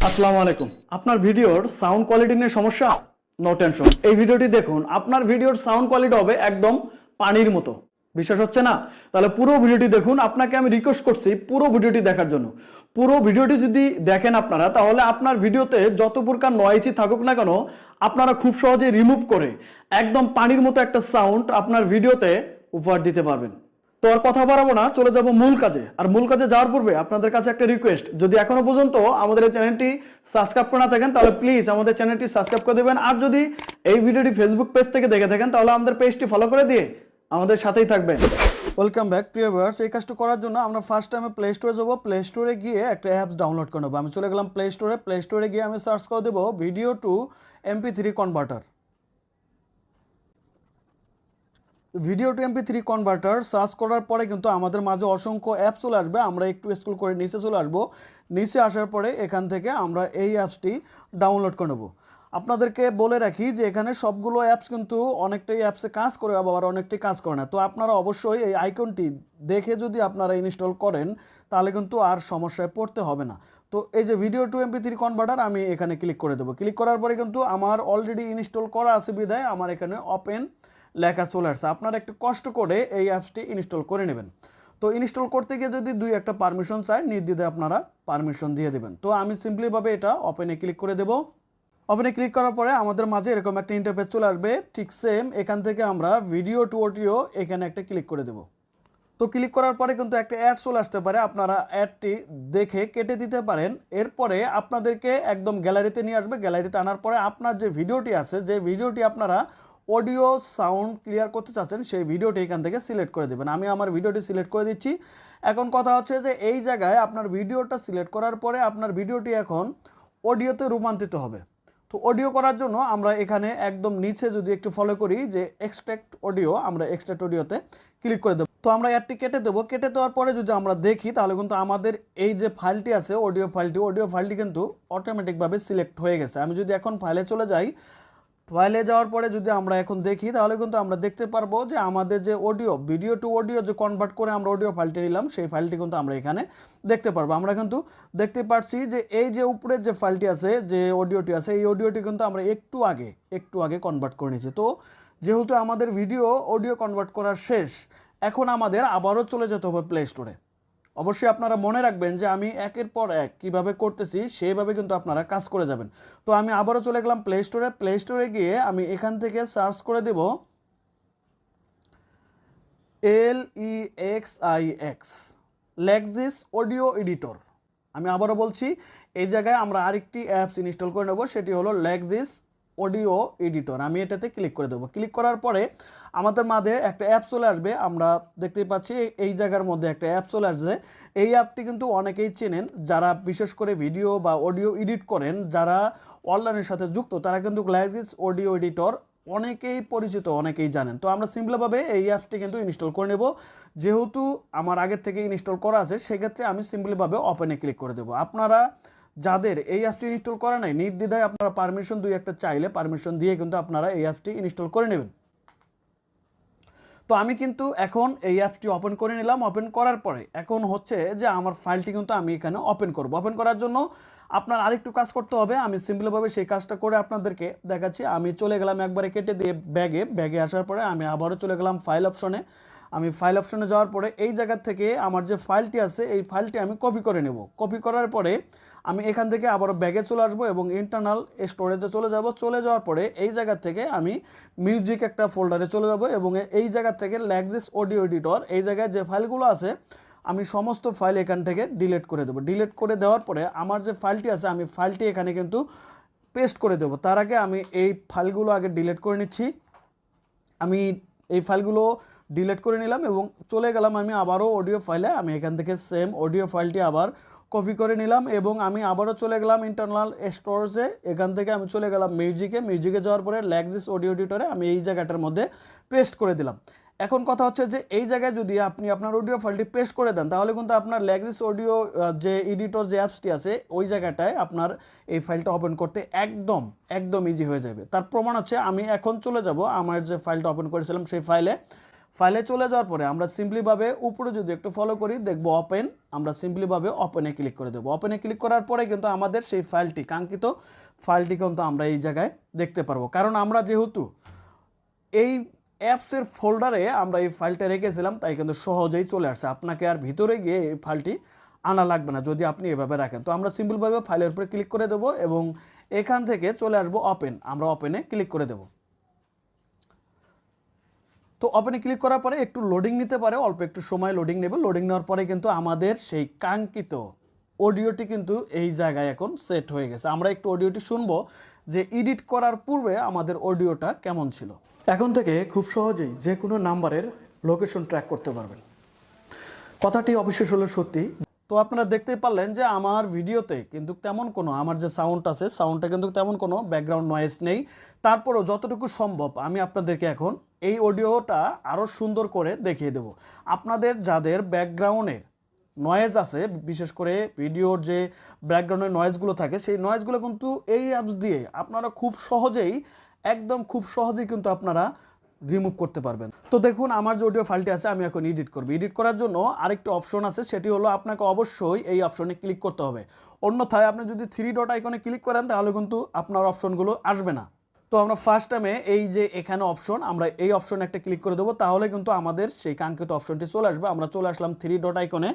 আসসালামু আলাইকুম। আপনার ভিডিওর সাউন্ড কোয়ালিটি নিয়ে সমস্যা? নো টেনশন, এই ভিডিওটি দেখুন। আপনার ভিডিওর সাউন্ড কোয়ালিটি হবে একদম পানির মতো। বিশ্বাস হচ্ছে না? তাহলে পুরো ভিডিওটি দেখুন। আপনাকে আমি রিকোয়েস্ট করছি পুরো ভিডিওটি দেখার জন্য। পুরো ভিডিওটি যদি দেখেন আপনারা, তাহলে আপনার ভিডিওতে যত প্রকার নয়েজই থাকুক না কেন, আপনারা খুব সহজেই রিমুভ করে একদম পানির মতো একটা সাউন্ড আপনার ভিডিওতে উপহার দিতে পারবেন। তো আর কথা বাড়াবো না, চলে যাব মূল কাজে। আর মূল কাজে যাওয়ার পূর্বে আপনাদের কাছে একটা রিকোয়েস্ট, যদি এখনো পর্যন্ত আমাদের এই চ্যানেলটি সাবস্ক্রাইব করে না থাকেন তাহলে প্লিজ আমাদের চ্যানেলটি সাবস্ক্রাইব করে দেবেন। আর যদি এই ভিডিওটি ফেসবুক পেজ থেকে দেখে থাকেন তাহলে আমাদের পেজটি ফলো করে দিয়ে আমাদের সাথেই থাকবেন। ওয়েলকাম ব্যাক প্রিয় ভিউয়ার্স। এই কাজটা করার জন্য আমরা ফার্স্ট টাইমে প্লে স্টোরে যাবো। প্লে স্টোরে গিয়ে একটা অ্যাপস ডাউনলোড করে নেবো। আমি চলে গেলাম প্লে স্টোরে। প্লে স্টোরে গিয়ে আমি সার্চ করে দেবো video to MP3 converter. Video to MP3 converter search করার পরে কিন্তু আমাদের মাঝে অসংখ্য অ্যাপ চলে আসবে। আমরা একটু স্ক্রল করে নিচে চলে আসবো। নিচে আসার পরে এখান থেকে আমরা এই অ্যাপসটি ডাউনলোড করে নেব। আপনাদেরকে বলে রাখি যে এখানে সবগুলো অ্যাপস কিন্তু অনেকটাই অ্যাপসে কাজ করে, আবার অনেকটাই কাজ করে না। তো আপনারা অবশ্যই এই আইকনটি দেখে যদি আপনারা ইনস্টল করেন তাহলে কিন্তু আর সমস্যায় পড়তে হবে না। তো এই যে ভিডিও টু MP3 কনভার্টার আমি এখানে ক্লিক করে দেবো। ক্লিক করার পরে কিন্তু আমার অলরেডি ইনস্টল করা আছে বিধায় আমার এখানে ওপেন লেখা চলে আসছে। আপনারা একটু কষ্ট করে এই অ্যাপসটি ইনস্টল করে নেবেন। তো ইনস্টল করতে গিয়ে যদি দুই একটা পারমিশন চাই, নির্দ্বিধায় আপনারা পারমিশন দিয়ে দেবেন। তো আমি সিম্পলিভাবে এটা ওপেনে ক্লিক করে দেব। ওপেনে ক্লিক করার পরে আমাদের মাঝে এরকম একটা ইন্টারফেস চলে আসবে। ঠিক সেম এখান থেকে আমরা ভিডিও টু অডিও এখানে একটা ক্লিক করে দেব। তো ক্লিক করার পরে কিন্তু একটা অ্যাড চলে আসতে পারে, আপনারা অ্যাডটি দেখে কেটে দিতে পারেন। এরপরে আপনাদেরকে একদম গ্যালারিতে নিয়ে আসবে। গ্যালারিতে আনার পরে আপনার যে ভিডিওটি আছে, যে ভিডিওটি আপনারা অডিও সাউন্ড ক্লিয়ার করতে চাচ্ছেন, সেই ভিডিওটি এখান থেকে সিলেক্ট করে দেবেন। আমি আমার ভিডিওটি সিলেক্ট করে দিচ্ছি। এখন কথা হচ্ছে যে এই জায়গায় আপনার ভিডিওটা সিলেক্ট করার পরে আপনার ভিডিওটি এখন অডিওতে রূপান্তরিত হবে। তো অডিও করার জন্য আমরা এখানে একদম নিচে যদি একটু ফলো করি যে এক্সট্রাক্ট অডিও, আমরা এক্সট্রাক্ট অডিওতে ক্লিক করে দেবো। তো আমরা অ্যাডটি কেটে দেবো। কেটে দেওয়ার পরে যদি আমরা দেখি তাহলে কিন্তু আমাদের এই যে ফাইলটি আছে অডিও ফাইলটি কিন্তু অটোমেটিকভাবে সিলেক্ট হয়ে গেছে। আমি যদি এখন ফাইলে চলে যাই, ফাইলে যাওয়ার পরে যদি আমরা এখন দেখি তাহলে কিন্তু আমরা দেখতে পারবো যে আমাদের যে অডিও ভিডিও টু অডিও যে কনভার্ট করে আমরা অডিও ফাইলটি নিলাম, সেই ফাইলটি কিন্তু আমরা এখানে দেখতে পারবো। আমরা কিন্তু দেখতে পাচ্ছি যে এই যে উপরের যে ফাইলটি আছে, যে অডিওটি আছে, এই অডিওটি কিন্তু আমরা একটু আগে কনভার্ট করে নিয়েছি। তো যেহেতু আমাদের ভিডিও অডিও কনভার্ট করা শেষ, এখন আমাদের আবারও চলে যেতে হবে প্লে স্টোরে। অবশ্যই আপনারা মনে রাখবেন যে আমি একের পর এক কীভাবে করতেছি সেইভাবে কিন্তু আপনারা কাজ করে যাবেন। তো আমি আবারও চলে গেলাম প্লে স্টোরে। প্লে স্টোরে গিয়ে আমি এখান থেকে সার্চ করে দেব LEXIX লেক্সিস অডিও এডিটর। আমি আবারও বলছি, এই জায়গায় আমরা আরেকটি অ্যাপস ইনস্টল করে নেব, সেটি হলো লেক্সিস অডিও এডিটর। আমি এটাতে ক্লিক করে দেবো। ক্লিক করার পরে আমাদের মাঝে একটা অ্যাপ চলে আসবে। আমরা দেখতেই পাচ্ছি এই জায়গার মধ্যে একটা অ্যাপ চলে আসছে। এই অ্যাপটি কিন্তু অনেকেই চেনেন, যারা বিশেষ করে ভিডিও বা অডিও এডিট করেন, যারা অনলাইনের সাথে যুক্ত, তারা কিন্তু লেক্সিস অডিও এডিটর অনেকেই পরিচিত, অনেকেই জানেন। তো আমরা সিম্পলভাবে এই অ্যাপসটি কিন্তু ইনস্টল করে নেব। যেহেতু আমার আগের থেকে ইনস্টল করা আছে, সেক্ষেত্রে আমি সিম্পলিভাবে ওপেনে ক্লিক করে দেবো। আপনারা যাদের এই অ্যাপসটি ইনস্টল করা নাই, নির্দ্বিধায় আপনারা পারমিশন দুই একটা চাইলে পারমিশন দিয়ে কিন্তু আপনারা এই অ্যাপসটি ইনস্টল করে নেবেন। তো আমি কিন্তু এখন এই অ্যাপসটি ওপেন করে নিলাম। ওপেন করার পরে এখন হচ্ছে যে আমার ফাইলটি কিন্তু আমি এখানে ওপেন করব। ওপেন করার জন্য আপনার আরেকটু কাজ করতে হবে। আমি সিম্পলভাবে সেই কাজটা করে আপনাদেরকে দেখাচ্ছি। আমি চলে গেলাম একবারে কেটে দিয়ে ব্যাগে আসার পরে আমি আবারও চলে গেলাম ফাইল অপশনে। আমি ফাইল অপশনে যাওয়ার পরে এই জায়গা থেকে আমার যে ফাইলটি আছে, এই ফাইলটি আমি কপি করে নেব। কপি করার পরে আমি এখান থেকে আবারও ব্যাগে চলে আসবো এবং ইন্টারনাল স্টোরেজে চলে যাব। চলে যাওয়ার পরে এই জায়গা থেকে আমি মিউজিক একটা ফোল্ডারে চলে যাব এবং এই জায়গা থেকে লেক্সিস অডিও এডিটর, এই জায়গায় যে ফাইলগুলো আছে আমি সমস্ত ফাইল এখান থেকে ডিলিট করে দেবো। ডিলিট করে দেওয়ার পরে আমার যে ফাইলটি আছে, আমি ফাইলটি এখানে কিন্তু পেস্ট করে দেবো। তার আগে আমি এই ফাইলগুলো আগে ডিলিট করে নিচ্ছি। আমি এই ফাইলগুলো ডিলিট করে নিলাম এবং চলে গেলাম আমি আবারও অডিও ফাইলে। আমি এখান থেকে সেম অডিও ফাইলটি আবার কপি করে নিলাম এবং আমি আবারও চলে গেলাম ইন্টারনাল স্টোরেজে। এখান থেকে আমি চলে গেলাম মিউজিকে যাওয়ার পরে লেক্সিস অডিও এডিটরে আমি এই জায়গাটার মধ্যে পেস্ট করে দিলাম। এখন কথা হচ্ছে যে এই জায়গায় যদি আপনি আপনার অডিও ফাইলটি পেস্ট করে দেন তাহলে কিন্তু আপনার লেক্সিস অডিও যে এডিটর যে অ্যাপসটি আছে ওই জায়গাটায় আপনার এই ফাইলটা ওপেন করতে একদম ইজি হয়ে যাবে। তার প্রমাণ হচ্ছে আমি এখন চলে যাব আমার যে ফাইলটা ওপেন করেছিলাম সেই ফাইলে চলে যাওয়ার পরে আমরা সিম্পলিভাবে উপরে যদি একটু ফলো করি দেখব ওপেন, আমরা সিম্পলিভাবে ওপেনে ক্লিক করে দেবো। ওপেনে ক্লিক করার পরে কিন্তু আমাদের সেই ফাইলটি, কাঙ্ক্ষিত ফাইলটি কিন্তু আমরা এই জায়গায় দেখতে পারবো। কারণ আমরা যেহেতু এই অ্যাপসের ফোল্ডারে আমরা এই ফাইলটা রেখেছিলাম, তাই কিন্তু সহজেই চলে আসছে। আপনাকে আর ভিতরে গিয়ে এই ফাইলটি আনা লাগবে না যদি আপনি এভাবে রাখেন। তো আমরা সিম্পলভাবে ফাইলের উপরে ক্লিক করে দেবো এবং এখান থেকে চলে আসবো ওপেন, আমরা ওপেনে ক্লিক করে দেবো। তো ওপেনে ক্লিক করার পরে একটু লোডিং নিতে পারে, অল্প একটু সময় লোডিং নেবে। লোডিং নেওয়ার পরে কিন্তু আমাদের সেই কাঙ্ক্ষিত অডিওটি কিন্তু এই জায়গায় এখন সেট হয়ে গেছে। আমরা একটু অডিওটি শুনবো যে এডিট করার পূর্বে আমাদের অডিওটা কেমন ছিল। এখন থেকে খুব সহজেই যে কোনো নাম্বারের লোকেশন ট্র্যাক করতে পারবেন। কথাটি অবশ্যই হলো সত্যি। তো আপনারা দেখতেই পারলেন যে আমার ভিডিওতে কিন্তু তেমন কোনো, আমার যে সাউন্ড আছে সাউন্ডটা কিন্তু তেমন কোনো ব্যাকগ্রাউন্ড নয়েজ নেই। তারপরেও যতটুকু সম্ভব আমি আপনাদেরকে এখন এই অডিওটা আরও সুন্দর করে দেখিয়ে দেব। আপনাদের যাদের ব্যাকগ্রাউন্ডের নয়েজ আছে, বিশেষ করে ভিডিওর যে ব্যাকগ্রাউন্ডের নয়েজগুলো থাকে, সেই নয়েজগুলো কিন্তু এই অ্যাপস দিয়ে আপনারা খুব সহজেই, একদম খুব সহজেই কিন্তু আপনারা রিমুভ করতে পারবেন। তো দেখুন আমার যে অডিও ফাইলটি আছে আমি এখন এডিট করব। এডিট করার জন্য আরেকটি অপশন আছে, সেটি হলো আপনাকে অবশ্যই এই অপশনে ক্লিক করতে হবে। অন্যথায় আপনি যদি 3 ডট আইকনে ক্লিক করেন তাহলে কিন্তু আপনার অপশনগুলো আসবে না। তো আমরা ফার্স্ট টাইমে এই যে এখানে অপশন, আমরা এই অপশনে একটা ক্লিক করে দেবো, তাহলে কিন্তু আমাদের সেই কাঙ্ক্ষিত অপশনটি চলে আসবে। আমরা চলে আসলাম 3 ডট আইকনে।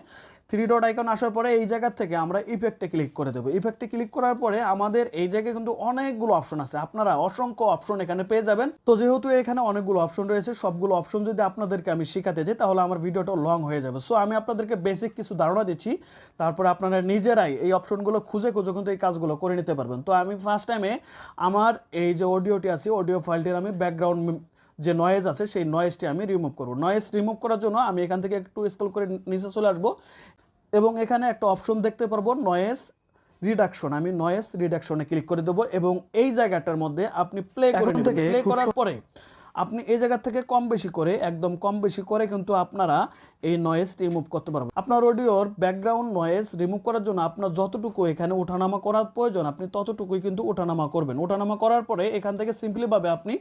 3 ডট আইকন আসার পরে এই জায়গা থেকে আমরা ইফেক্টে ক্লিক করে দেবো। ইফেক্টে ক্লিক করার পরে আমাদের এই জায়গায় কিন্তু অনেকগুলো অপশন আছে, আপনারা অসংখ্য অপশন এখানে পেয়ে যাবেন। তো যেহেতু এখানে অনেকগুলো অপশন রয়েছে, সবগুলো অপশন যদি আপনাদেরকে আমি শেখাতে যাই তাহলে আমার ভিডিওটা লং হয়ে যাবে। সো আমি আপনাদেরকে বেসিক কিছু ধারণা দিচ্ছি, তারপরে আপনারা নিজেরাই এই অপশনগুলো খুঁজে খুঁজে কিন্তু এই কাজগুলো করে নিতে পারবেন। তো আমি ফার্স্ট টাইমে আমার এই যে অডিওটি আছে, অডিও ফাইলটির আমি ব্যাকগ্রাউন্ড যে নয়েজ আছে সেই নয়েজটি আমি রিমুভ করব। নয়েজ রিমুভ করার জন্য আমি এখান থেকে একটু স্ক্রল করে নিচে চলে আসবো এবং এখানে একটা অপশন দেখতে পারবো নয়েজ রিডাকশন। আমি নয়েজ রিডাকশনে ক্লিক করে দেবো এবং এই জায়গাটার মধ্যে আপনি প্লে করে নেবেন। প্লে করার পরে আপনি এই জায়গা থেকে কম বেশি করে, একদম কম বেশি করে কিন্তু আপনারা এই নয়েজ রিমুভ করতে পারবেন। আপনার অডিওর ব্যাকগ্রাউন্ড নয়েজ রিমুভ করার জন্য আপনার যতটুকু এখানে ওঠানামা করার প্রয়োজন আপনি ততটুকুই কিন্তু ওঠানামা করবেন। ওঠানামা করার পরে এখান থেকে সিম্পলিভাবে আপনি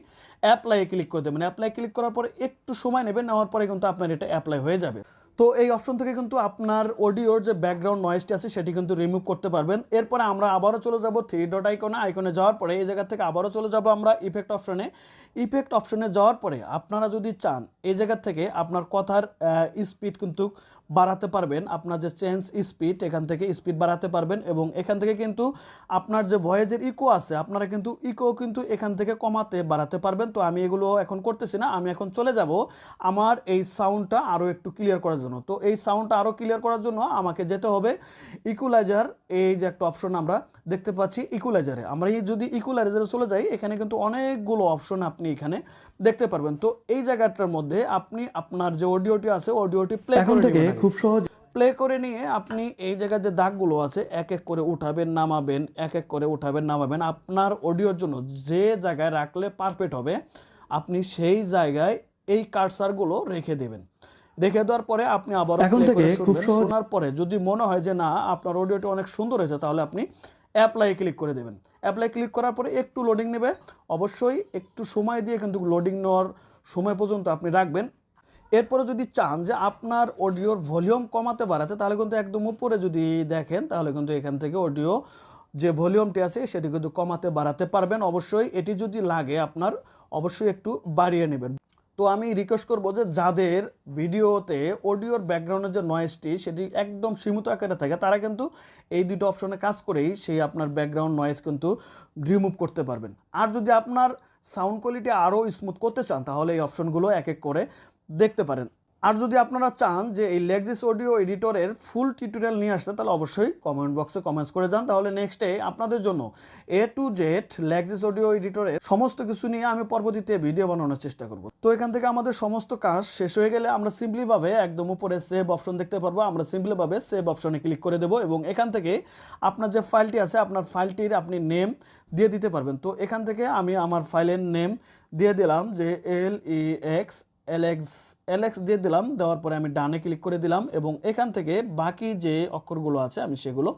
অ্যাপ্লাইয়ে ক্লিক করে দেবেন। অ্যাপ্লাই ক্লিক করার পরে একটু সময় নেবেন, নেওয়ার পরে কিন্তু আপনার এটা অ্যাপ্লাই হয়ে যাবে। তো এই অপশন থেকে কিন্তু আপনার অডিওর যে ব্যাকগ্রাউন্ড নয়েজটি আছে সেটি কিন্তু রিমুভ করতে পারবেন। এরপরে আমরা আবারও চলে যাব 3 ডট আইকনে যাওয়ার পরে এই জায়গা থেকে আবারও চলে যাব আমরা ইফেক্ট অপশনে। ইফেক্ট অপশনে যাওয়ার পরে আপনারা যদি চান এই জায়গা থেকে আপনার কথার স্পিড কিন্তু বাড়াতে পারবেন। আপনার যে চেঞ্জ স্পিড, এখান থেকে স্পিড বাড়াতে পারবেন এবং এখান থেকে কিন্তু আপনার যে ভয়েসের ইকো আছে আপনারা কিন্তু ইকো কিন্তু এখান থেকে কমাতে বাড়াতে পারবেন। তো আমি এগুলো এখন করতেছি না, আমি এখন চলে যাব আমার এই সাউন্ডটা আরও একটু ক্লিয়ার করার জন্য। তো এই সাউন্ডটা আরও ক্লিয়ার করার জন্য আমাকে যেতে হবে ইকুয়ালাইজার, এই যে একটা অপশন আমরা দেখতে পাচ্ছি ইকুয়ালাইজারে। আমরা এই যদি ইকুয়ালাইজারে চলে যাই এখানে কিন্তু অনেকগুলো অপশন আপনি এখানে দেখতে পারবেন। তো এই জায়গাটার মধ্যে আপনি আপনার যে অডিওটি আছে অডিওটি প্লে করে খুব সহজ প্লে করে নিয়ে আপনি এই জায়গায় যে দাগগুলো আছে এক এক করে উঠাবেন নামাবেন, এক এক করে উঠাবেন নামাবেন। আপনার অডিওর জন্য যে জায়গায় রাখলে পারফেক্ট হবে আপনি সেই জায়গায় এই কার্সারগুলো রেখে দেবেন। রেখে দেওয়ার পরে আপনি আবার এখন থেকে খুব সহজ শোনার পরে যদি মনে হয় যে না আপনার অডিওটি অনেক সুন্দর হয়েছে তাহলে আপনি অ্যাপ্লাই ক্লিক করে দেবেন। অ্যাপ্লাই ক্লিক করার পরে একটু লোডিং নেবে, অবশ্যই একটু সময় দিয়ে কিন্তু লোডিং নেওয়ার সময় পর্যন্ত আপনি রাখবেন। এরপরে যদি চান যে আপনার অডিওর ভলিউম কমাতে বাড়াতে তাহলে কিন্তু একদম উপরে যদি দেখেন তাহলে কিন্তু এখান থেকে অডিও যে ভলিউমটি আছে সেটি কিন্তু কমাতে বাড়াতে পারবেন। অবশ্যই এটি যদি লাগে আপনার অবশ্যই একটু বাড়িয়ে নেবেন। তো আমি রিকোয়েস্ট করবো যে যাদের ভিডিওতে অডিওর ব্যাকগ্রাউন্ডের যে নয়েজটি সেটি একদম সীমিত আকারে থাকে তারা কিন্তু এই দুটো অপশনে কাজ করেই সেই আপনার ব্যাকগ্রাউন্ড নয়েজ কিন্তু রিমুভ করতে পারবেন। আর যদি আপনার সাউন্ড কোয়ালিটি আরও স্মুথ করতে চান তাহলে এই অপশনগুলো এক এক করে দেখতে পারেন। আর যদি আপনারা চান যে এই লেক্সিস অডিও এডিটরের ফুল টিউটোরিয়াল নিয়ে আসতে তাহলে অবশ্যই কমেন্ট বক্সে কমেন্টস করে যান, তাহলে নেক্সটে আপনাদের জন্য A to Z Lexis audio এডিটরের সমস্ত কিছু নিয়ে আমি পরবর্তীতে ভিডিও বানানোর চেষ্টা করব। তো এখান থেকে আমাদের সমস্ত কাজ শেষ হয়ে গেলে আমরা সিম্পলিভাবে একদম উপরে সেভ অপশন দেখতে পারবো, আমরা সিম্পলিভাবে সেভ অপশনে ক্লিক করে দেবো এবং এখান থেকে আপনার যে ফাইলটি আছে আপনার ফাইলটির আপনি নেম দিয়ে দিতে পারবেন। তো এখান থেকে আমি আমার ফাইলের নেম দিয়ে দিলাম যে এলএক্স দিয়ে দিলাম, দেওয়ার পরে আমি ডানে ক্লিক করে দিলাম এবং এখান থেকে বাকি যে অক্ষরগুলো আছে আমি সেগুলো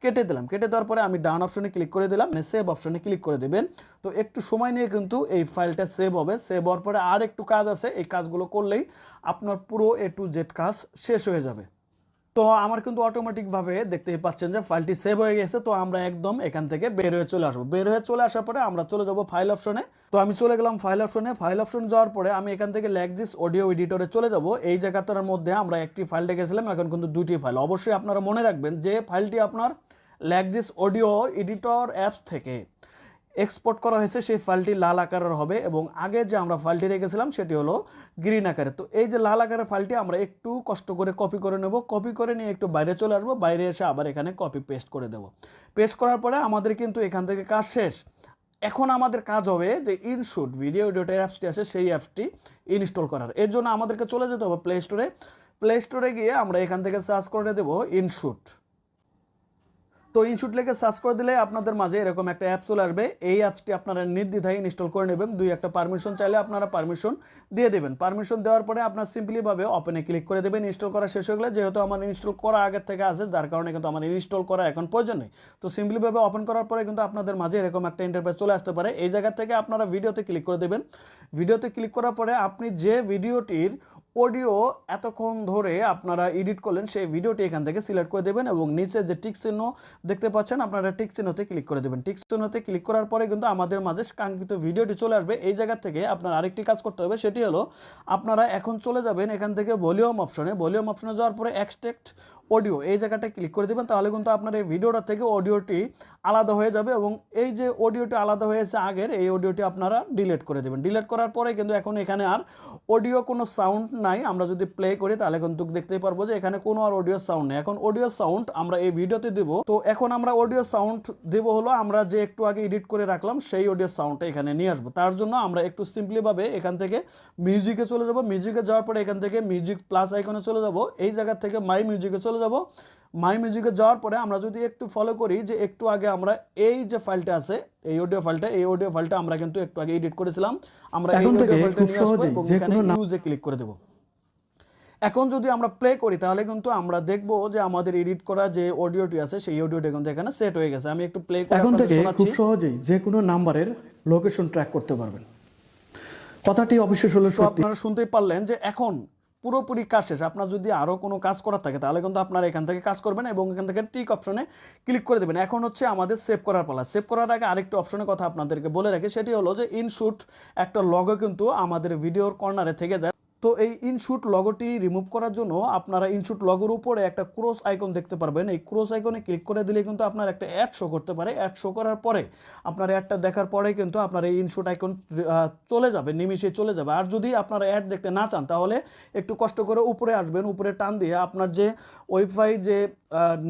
কেটে দিলাম। কেটে দেওয়ার পরে আমি ডান অপশনে ক্লিক করে দিলাম, সেভ অপশনে ক্লিক করে দেবেন। তো একটু সময় নিয়ে কিন্তু এই ফাইলটা সেভ হবে। সেভ হওয়ার পরে আর একটু কাজ আছে, এই কাজগুলো করলেই আপনার পুরো A to Z কাজ শেষ হয়ে যাবে। তো আমার কিন্তু অটোমেটিকভাবে দেখতেই পাচ্ছেন যে ফাইলটি সেভ হয়ে গেছে। তো আমরা একদম এখান থেকে বের হয়ে চলে আসবো। বের হয়ে চলে আসার পরে আমরা চলে যাব ফাইল অপশনে। তো আমি চলে গেলাম ফাইল অপশনে। ফাইল অপশন যাওয়ার পরে আমি এখান থেকে লেক্সিস অডিও এডিটরে চলে যাব। এই জায়গাটার মধ্যে আমরা একটি ফাইল দেখেছিলাম, এখন কিন্তু দুটি ফাইল। অবশ্যই আপনারা মনে রাখবেন যে ফাইলটি আপনার লেক্সিস অডিও এডিটর অ্যাপস থেকে এক্সপোর্ট করা হয়েছে, সেই ফাইলটি লাল আকারের হবে এবং আগে যে আমরা ফাইলটি রেখেছিলাম সেটি হলো গ্রিন আকারে। তো এই যে লাল আকারের ফাইলটি আমরা একটু কষ্ট করে কপি করে নেব। কপি করে নিয়ে একটু বাইরে চলে আসবো, বাইরে এসে আবার এখানে কপি পেস্ট করে দেব। পেস্ট করার পরে আমাদের কিন্তু এখান থেকে কাজ শেষ। এখন আমাদের কাজ হবে যে ইনশুট ভিডিও এডিটর অ্যাপসটি আছে সেই অ্যাপসটি ইনস্টল করার। এর জন্য আমাদেরকে চলে যেতে হবে প্লে স্টোরে। প্লে স্টোরে গিয়ে আমরা এখান থেকে সার্চ করে দেব ইনশুট। তো ইনশুট লিখে সার্চ করে দিলে আপনাদের মাঝে এরকম একটা অ্যাপ চলে আসবে। এই অ্যাপসটি আপনারা নির্দ্বিধায় ইনস্টল করে নেবেন। দুই একটা পারমিশন চাইলে আপনারা পারমিশন দিয়ে দেবেন। পারমিশন দেওয়ার পরে আপনার সিম্পলিভাবে ওপেনে ক্লিক করে দেবেন। ইনস্টল করা শেষ হয়ে গেলে, যেহেতু আমার ইনস্টল করা আগের থেকে আছে যার কারণে কিন্তু আমার ইনস্টল করা এখন প্রয়োজন নেই। তো সিম্পলিভাবে ওপেন করার পরে কিন্তু আপনাদের মাঝে এরকম একটা ইন্টারফেস চলে আসতে পারে। এই জায়গা থেকে আপনারা ভিডিওতে ক্লিক করে দেবেন। ভিডিওতে ক্লিক করার পরে আপনি যে ভিডিওটির অডিও এতক্ষণ ধরে আপনারা এডিট করলেন সেই ভিডিওটি এখান থেকে সিলেক্ট করে দেবেন এবং নিচে যে টিক চিহ্ন দেখতে পাচ্ছেন আপনারা টিক চিহ্নতে ক্লিক করে দেবেন। টিক চিহ্নতে ক্লিক করার পরে কিন্তু আমাদের মাঝে কাঙ্ক্ষিত ভিডিওটি চলে আসবে। এই জায়গা থেকে আপনার আরেকটি কাজ করতে হবে, সেটি হলো আপনারা এখন চলে যাবেন এখান থেকে ভলিউম অপশনে। ভলিউম অপশনে যাওয়ার পরে এক্সট্রাক্ট অডিও এই জায়গাটা ক্লিক করে দেবেন। তাহলে কিন্তু আপনার এই ভিডিওটা থেকে অডিওটি আলাদা হয়ে যাবে এবং এই যে অডিওটি আলাদা হয়েছে আগের, এই অডিওটি আপনারা ডিলিট করে দেবেন। ডিলিট করার পরে কিন্তু এখন এখানে আর অডিও কোনো সাউন্ড নাই। আমরা যদি প্লে করি তাহলে কিন্তু দেখতেই পারবো যে এখানে কোনো আর অডিও সাউন্ড নেই। এখন অডিও সাউন্ড আমরা এই ভিডিওতে দেব। তো এখন আমরা অডিও সাউন্ড দেব হলো আমরা যে একটু আগে এডিট করে রাখলাম সেই অডিও সাউন্ডটা এখানে নিয়ে আসবো। তার জন্য আমরা একটু সিম্পলিভাবে এখান থেকে মিউজিকে চলে যাব। মিউজিকে যাওয়ার পরে এখান থেকে মিউজিক প্লাস আইকনে চলে যাব। এই জায়গা থেকে মাই মিউজিকে চলে যাব। মাই মিউজিকে যাওয়ার পরে আমরা যদি একটু ফলো করি যে একটু আগে আমরা এই যে ফাইলটা আছে এই অডিও ফাইলটা আমরা কিন্তু একটু আগে এডিট করেছিলাম। আমরা এখন থেকে খুব সহজেই যে কোনো নিউজে ক্লিক করে দেব। এখন যদি আমরা প্লে করি তাহলে কিন্তু আমরা দেখব যে আমাদের এডিট করা যে অডিওটি আছে সেই অডিওটি কিন্তু এখানে সেট হয়ে গেছে। আমি একটু প্লে করে এখন থেকে খুব সহজেই যে কোনো নাম্বারের লোকেশন ট্র্যাক করতে পারবেন। কথাটি অবশ্যই হলো সত্যি। আপনারা শুনতেই পারলেন যে এখন পুরোপুরি কাজ শেষ। আপনার যদি আরও কোনো কাজ করার থাকে তাহলে কিন্তু আপনারা এখান থেকে কাজ করবেন এবং এখান থেকে টিক অপশনে ক্লিক করে দেবেন। এখন হচ্ছে আমাদের সেভ করার পালা। সেভ করার আগে আরেকটি অপশনের কথা আপনাদেরকে বলে রাখি, সেটি হলো যে ইনশুট একটা লগো কিন্তু আমাদের ভিডিওর কর্নারে থেকে যায়। তো এই ইনশুট লগোটি রিমুভ করার জন্য আপনারা ইনশুট লগোর উপরে একটা ক্রস আইকন দেখতে পারবেন। এই ক্রস আইকনে ক্লিক করে দিলে কিন্তু আপনার একটা অ্যাড শো করতে পারে। অ্যাড শো করার পরে আপনার অ্যাডটা দেখার পরে কিন্তু আপনার এই ইনশুট আইকন চলে যাবে, নিমিশে চলে যাবে। আর যদি আপনারা অ্যাড দেখতে না চান তাহলে একটু কষ্ট করে উপরে আসবেন, উপরে টান দিয়ে আপনার যে ওয়াইফাই যে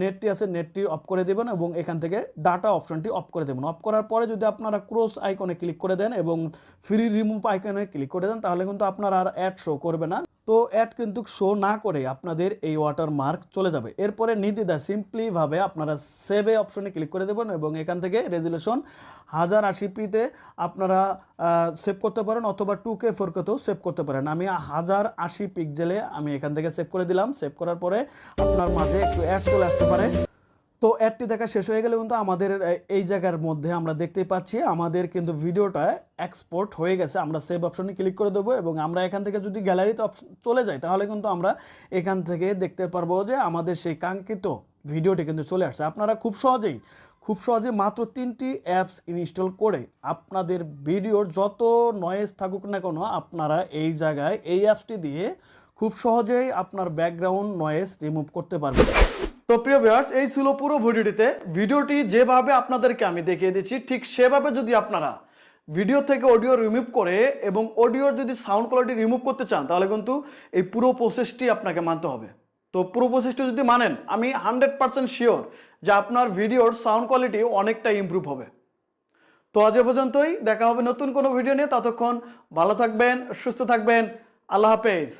নেটটি আছে নেটটি অফ করে দেবেন এবং এখান থেকে ডাটা অপশনটি অফ করে দেবেন। অফ করার পরে যদি আপনারা ক্রস আইকনে ক্লিক করে দেন এবং ফ্রি রিমুভ আইকনে ক্লিক করে দেন তাহলে কিন্তু আপনারা আর অ্যাড শো করবে না। তো অ্যাড কিন্তু শো না করে আপনাদের এই ওয়াটারমার্ক চলে যাবে। এরপরে নির্দ্বিধায় সিম্পলিভাবে আপনারা সেভে অপশনে ক্লিক করে দেবেন এবং এখান থেকে রেজুলেশন 1080p-তে আপনারা সেভ করতে পারেন অথবা 2K 4K-তেও সেভ করতে পারেন। আমি 1080 পিক্সেলে আমি এখান থেকে সেভ করে দিলাম। সেভ করার পরে আপনার মাঝে একটু অ্যাড চলে আসতে পারে। তো অ্যাডটি দেখা শেষ হয়ে গেলে কিন্তু আমাদের এই জায়গার মধ্যে আমরা দেখতেই পাচ্ছি আমাদের কিন্তু ভিডিওটা এক্সপোর্ট হয়ে গেছে। আমরা সেভ অপশনে ক্লিক করে দেবো এবং আমরা এখান থেকে যদি গ্যালারিতে চলে যাই তাহলে কিন্তু আমরা এখান থেকে দেখতে পারবো যে আমাদের সেই কাঙ্ক্ষিত ভিডিওটি কিন্তু চলে আসছে। আপনারা খুব সহজে মাত্র 3টি অ্যাপস ইনস্টল করে আপনাদের ভিডিওর যত নয়েজ থাকুক না কেন আপনারা এই জায়গায় এই অ্যাপসটি দিয়ে খুব সহজেই আপনার ব্যাকগ্রাউন্ড নয়েজ রিমুভ করতে পারবেন। তো প্রিয় ভিউয়ার্স, এই ছিল পুরো ভিডিওটি যেভাবে আপনাদেরকে আমি দেখিয়ে দিচ্ছি ঠিক সেভাবে যদি আপনারা ভিডিও থেকে অডিও রিমুভ করে এবং অডিওর যদি সাউন্ড কোয়ালিটি রিমুভ করতে চান তাহলে কিন্তু এই পুরো প্রসেসটি আপনাকে মানতে হবে। তো পুরো প্রসেসটি যদি মানেন আমি 100% শিওর যে আপনার ভিডিওর সাউন্ড কোয়ালিটি অনেকটা ইমপ্রুভ হবে। তো আজ পর্যন্তই, দেখা হবে নতুন কোনো ভিডিও নিয়ে। ততক্ষণ ভালো থাকবেন, সুস্থ থাকবেন। আল্লাহ হাফেজ।